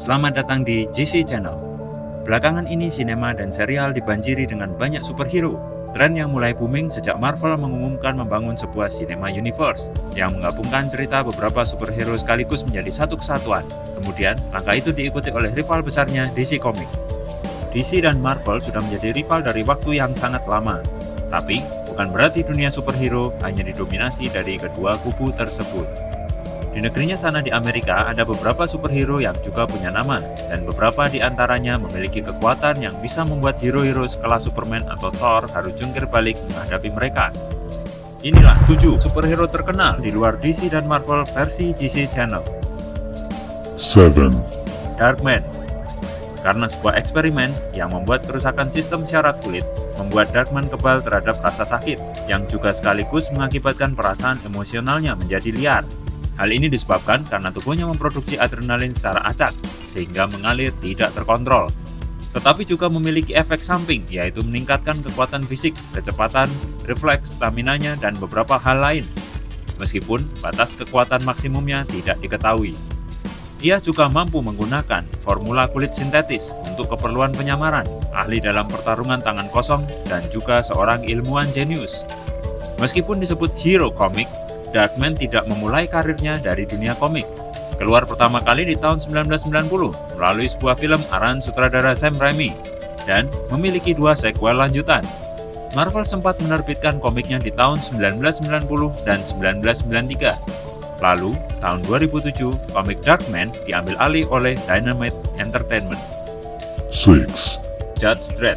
Selamat datang di GC Channel. Belakangan ini sinema dan serial dibanjiri dengan banyak superhero. Tren yang mulai booming sejak Marvel mengumumkan membangun sebuah cinema universe yang menggabungkan cerita beberapa superhero sekaligus menjadi satu kesatuan. Kemudian, langkah itu diikuti oleh rival besarnya DC Comics. DC dan Marvel sudah menjadi rival dari waktu yang sangat lama. Tapi, bukan berarti dunia superhero hanya didominasi dari kedua kubu tersebut. Di negerinya sana di Amerika ada beberapa superhero yang juga punya nama, dan beberapa di antaranya memiliki kekuatan yang bisa membuat hero-hero sekelas Superman atau Thor harus jungkir balik menghadapi mereka. Inilah 7 superhero terkenal di luar DC dan Marvel versi GC Channel. 7. Darkman. Karena sebuah eksperimen yang membuat kerusakan sistem syaraf kulit, membuat Darkman kebal terhadap rasa sakit, yang juga sekaligus mengakibatkan perasaan emosionalnya menjadi liar. Hal ini disebabkan karena tubuhnya memproduksi adrenalin secara acak, sehingga mengalir tidak terkontrol. Tetapi juga memiliki efek samping, yaitu meningkatkan kekuatan fisik, kecepatan, refleks, stamina-nya, dan beberapa hal lain. Meskipun batas kekuatan maksimumnya tidak diketahui. Ia juga mampu menggunakan formula kulit sintetis untuk keperluan penyamaran, ahli dalam pertarungan tangan kosong, dan juga seorang ilmuwan jenius. Meskipun disebut hero komik, Darkman tidak memulai karirnya dari dunia komik. Keluar pertama kali di tahun 1990 melalui sebuah film arahan sutradara Sam Raimi dan memiliki 2 sequel lanjutan. Marvel sempat menerbitkan komiknya di tahun 1990 dan 1993. Lalu, tahun 2007, komik Darkman diambil alih oleh Dynamite Entertainment. 6. Judge Dredd.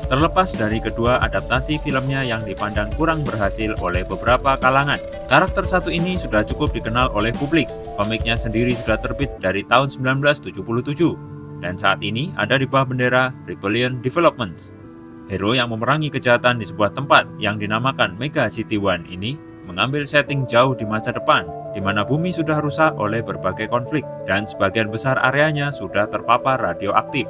Terlepas dari kedua adaptasi filmnya yang dipandang kurang berhasil oleh beberapa kalangan, karakter satu ini sudah cukup dikenal oleh publik. Komiknya sendiri sudah terbit dari tahun 1977, dan saat ini ada di bawah bendera Rebellion Developments. Hero yang memerangi kejahatan di sebuah tempat yang dinamakan Mega City One ini mengambil setting jauh di masa depan, di mana bumi sudah rusak oleh berbagai konflik, dan sebagian besar areanya sudah terpapar radioaktif.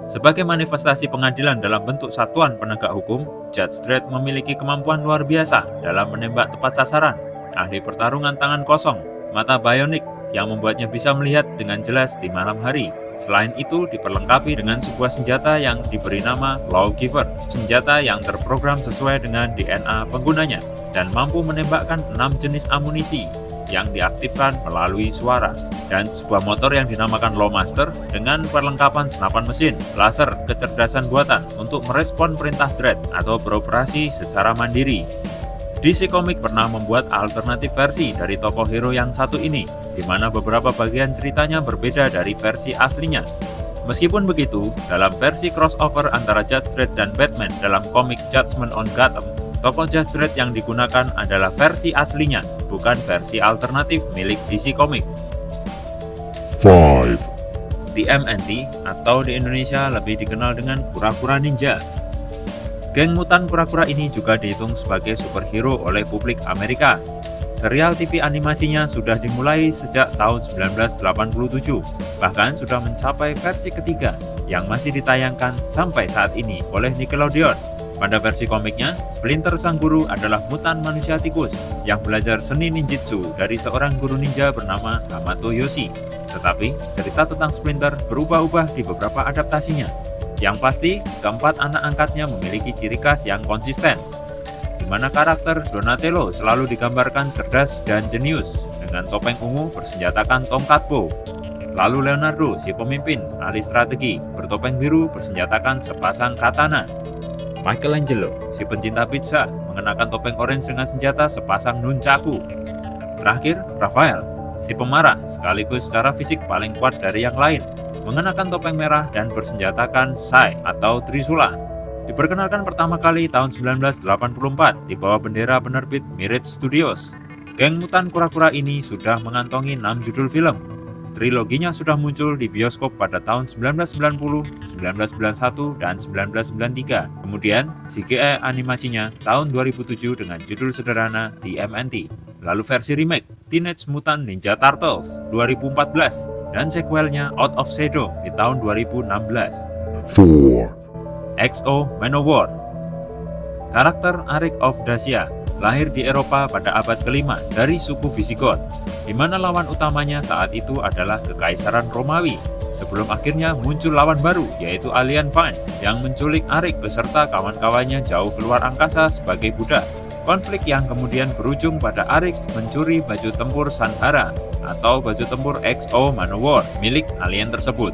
Sebagai manifestasi pengadilan dalam bentuk satuan penegak hukum, Judge Dredd memiliki kemampuan luar biasa dalam menembak tepat sasaran, ahli pertarungan tangan kosong, mata bionik yang membuatnya bisa melihat dengan jelas di malam hari. Selain itu, diperlengkapi dengan sebuah senjata yang diberi nama Lawgiver, senjata yang terprogram sesuai dengan DNA penggunanya, dan mampu menembakkan 6 jenis amunisi yang diaktifkan melalui suara, dan sebuah motor yang dinamakan Lawmaster dengan perlengkapan senapan mesin, laser, kecerdasan buatan untuk merespon perintah Dredd atau beroperasi secara mandiri. DC Comics pernah membuat alternatif versi dari tokoh hero yang satu ini, di mana beberapa bagian ceritanya berbeda dari versi aslinya. Meskipun begitu, dalam versi crossover antara Judge Dredd dan Batman dalam komik Judgment on Gotham, tokoh Judge Dredd yang digunakan adalah versi aslinya, bukan versi alternatif milik DC Comics. 5. TMNT atau di Indonesia lebih dikenal dengan kura-kura ninja. Geng mutan kura-kura ini juga dihitung sebagai superhero oleh publik Amerika. Serial TV animasinya sudah dimulai sejak tahun 1987, bahkan sudah mencapai versi ketiga yang masih ditayangkan sampai saat ini oleh Nickelodeon. Pada versi komiknya, Splinter sang guru adalah mutan manusia tikus yang belajar seni ninjutsu dari seorang guru ninja bernama Hamato Yoshi. Tetapi, cerita tentang Splinter berubah-ubah di beberapa adaptasinya. Yang pasti, keempat anak angkatnya memiliki ciri khas yang konsisten, di mana karakter Donatello selalu digambarkan cerdas dan jenius, dengan topeng ungu bersenjatakan tongkat bow. Lalu Leonardo, si pemimpin, ahli strategi, bertopeng biru bersenjatakan sepasang katana. Michelangelo, si pencinta pizza, mengenakan topeng orange dengan senjata sepasang nunchaku. Terakhir, Raphael, si pemarah sekaligus secara fisik paling kuat dari yang lain, mengenakan topeng merah dan bersenjatakan sai atau trisula. Diperkenalkan pertama kali tahun 1984 di bawah bendera penerbit Mirage Studios. Geng mutan kura-kura ini sudah mengantongi 6 judul film. Triloginya sudah muncul di bioskop pada tahun 1990, 1991, dan 1993. Kemudian, CGI animasinya tahun 2007 dengan judul sederhana TMNT. Lalu versi remake Teenage Mutant Ninja Turtles 2014 dan sequelnya Out of Shadow di tahun 2016. 4. XO Manowar. Karakter Arik of Dacia lahir di Eropa pada abad ke-5 dari suku Visigoth, di mana lawan utamanya saat itu adalah Kekaisaran Romawi. Sebelum akhirnya muncul lawan baru, yaitu alien Vine yang menculik Arik beserta kawan-kawannya jauh keluar angkasa sebagai budak. Konflik yang kemudian berujung pada Arik mencuri baju tempur Sanhara atau baju tempur XO Manowar milik alien tersebut,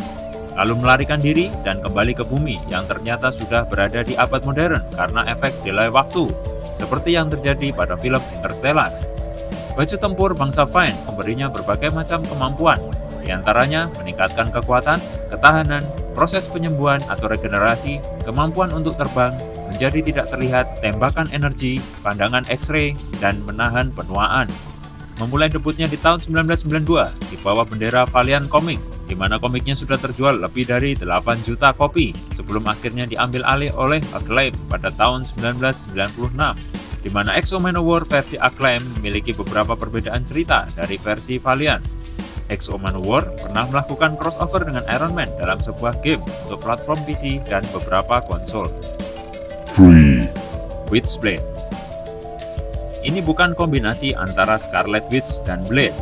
lalu melarikan diri dan kembali ke bumi yang ternyata sudah berada di abad modern karena efek delay waktu, seperti yang terjadi pada film Interstellar. Baju tempur bangsa Vine memberinya berbagai macam kemampuan, di antaranya meningkatkan kekuatan, ketahanan, proses penyembuhan atau regenerasi, kemampuan untuk terbang, menjadi tidak terlihat, tembakan energi, pandangan X-ray, dan menahan penuaan. Memulai debutnya di tahun 1992 di bawah bendera Valiant Comics, di mana komiknya sudah terjual lebih dari 8 juta kopi sebelum akhirnya diambil alih oleh Acclaim pada tahun 1996, di mana XO Manowar versi Acclaim memiliki beberapa perbedaan cerita dari versi Valiant. XO Manowar pernah melakukan crossover dengan Iron Man dalam sebuah game untuk platform PC dan beberapa konsol. 3, Witchblade. Ini bukan kombinasi antara Scarlet Witch dan Blade.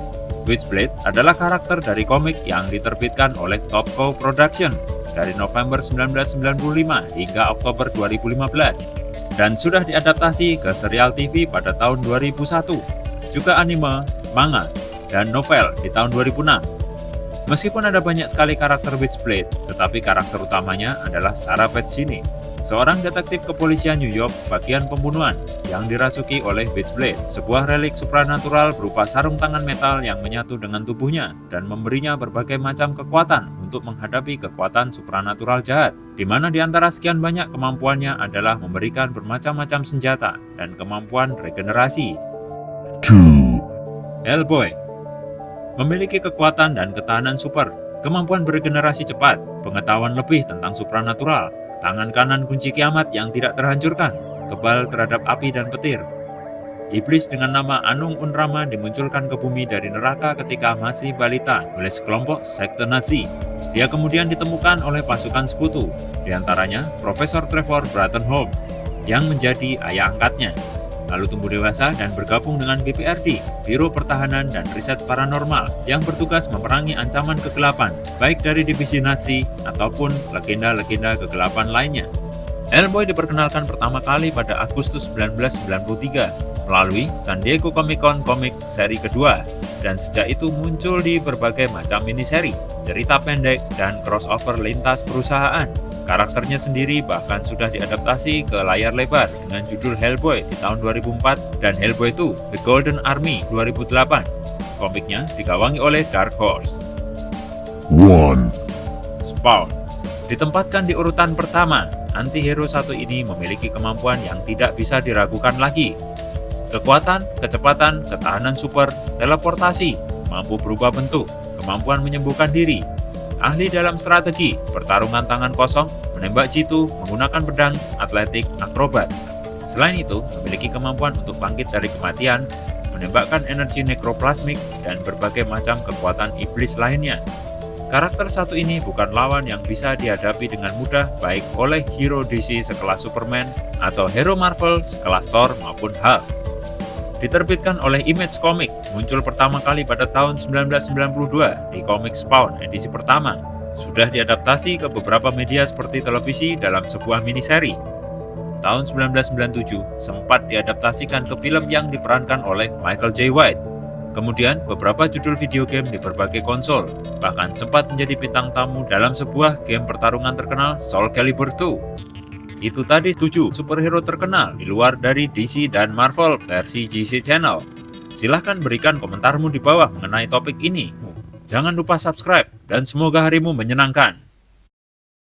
Witchblade adalah karakter dari komik yang diterbitkan oleh Topco Production dari November 1995 hingga Oktober 2015 dan sudah diadaptasi ke serial TV pada tahun 2001, juga anime, manga, dan novel di tahun 2006. Meskipun ada banyak sekali karakter Witchblade, tetapi karakter utamanya adalah Sarah Pezzini, seorang detektif kepolisian New York bagian pembunuhan yang dirasuki oleh Witchblade, sebuah relik supranatural berupa sarung tangan metal yang menyatu dengan tubuhnya dan memberinya berbagai macam kekuatan untuk menghadapi kekuatan supranatural jahat, di mana di antara sekian banyak kemampuannya adalah memberikan bermacam-macam senjata dan kemampuan regenerasi. 2, Hellboy memiliki kekuatan dan ketahanan super, kemampuan beregenerasi cepat, pengetahuan lebih tentang supranatural, tangan kanan kunci kiamat yang tidak terhancurkan, kebal terhadap api dan petir. Iblis dengan nama Anung Unrama dimunculkan ke bumi dari neraka ketika masih balita oleh sekelompok sekte Nazi. Dia kemudian ditemukan oleh pasukan sekutu, diantaranya Profesor Trevor Brottenholm, yang menjadi ayah angkatnya. Lalu tumbuh dewasa dan bergabung dengan BPRD, Biro Pertahanan dan Riset Paranormal, yang bertugas memerangi ancaman kegelapan, baik dari divisi Nazi ataupun legenda-legenda kegelapan lainnya. Hellboy diperkenalkan pertama kali pada Agustus 1993 melalui San Diego Comic-Con komik seri kedua, dan sejak itu muncul di berbagai macam miniseri, cerita pendek, dan crossover lintas perusahaan. Karakternya sendiri bahkan sudah diadaptasi ke layar lebar dengan judul Hellboy di tahun 2004 dan Hellboy 2 The Golden Army 2008. Komiknya digawangi oleh Dark Horse. 1, Spawn ditempatkan di urutan pertama. Antihero satu ini memiliki kemampuan yang tidak bisa diragukan lagi. Kekuatan, kecepatan, ketahanan super, teleportasi, mampu berubah bentuk, kemampuan menyembuhkan diri, ahli dalam strategi, pertarungan tangan kosong, menembak jitu, menggunakan pedang, atletik, akrobat. Selain itu, memiliki kemampuan untuk bangkit dari kematian, menembakkan energi nekroplasmik, dan berbagai macam kekuatan iblis lainnya. Karakter satu ini bukan lawan yang bisa dihadapi dengan mudah baik oleh hero DC sekelas Superman atau hero Marvel sekelas Thor maupun Hulk. Diterbitkan oleh Image Comics, muncul pertama kali pada tahun 1992 di komik Spawn edisi pertama. Sudah diadaptasi ke beberapa media seperti televisi dalam sebuah miniseri. Tahun 1997 sempat diadaptasikan ke film yang diperankan oleh Michael J. White. Kemudian beberapa judul video game di berbagai konsol, bahkan sempat menjadi bintang tamu dalam sebuah game pertarungan terkenal Soul Calibur 2. Itu tadi 7 superhero terkenal di luar dari DC dan Marvel versi GC Channel. Silahkan berikan komentarmu di bawah mengenai topik ini. Jangan lupa subscribe dan semoga harimu menyenangkan.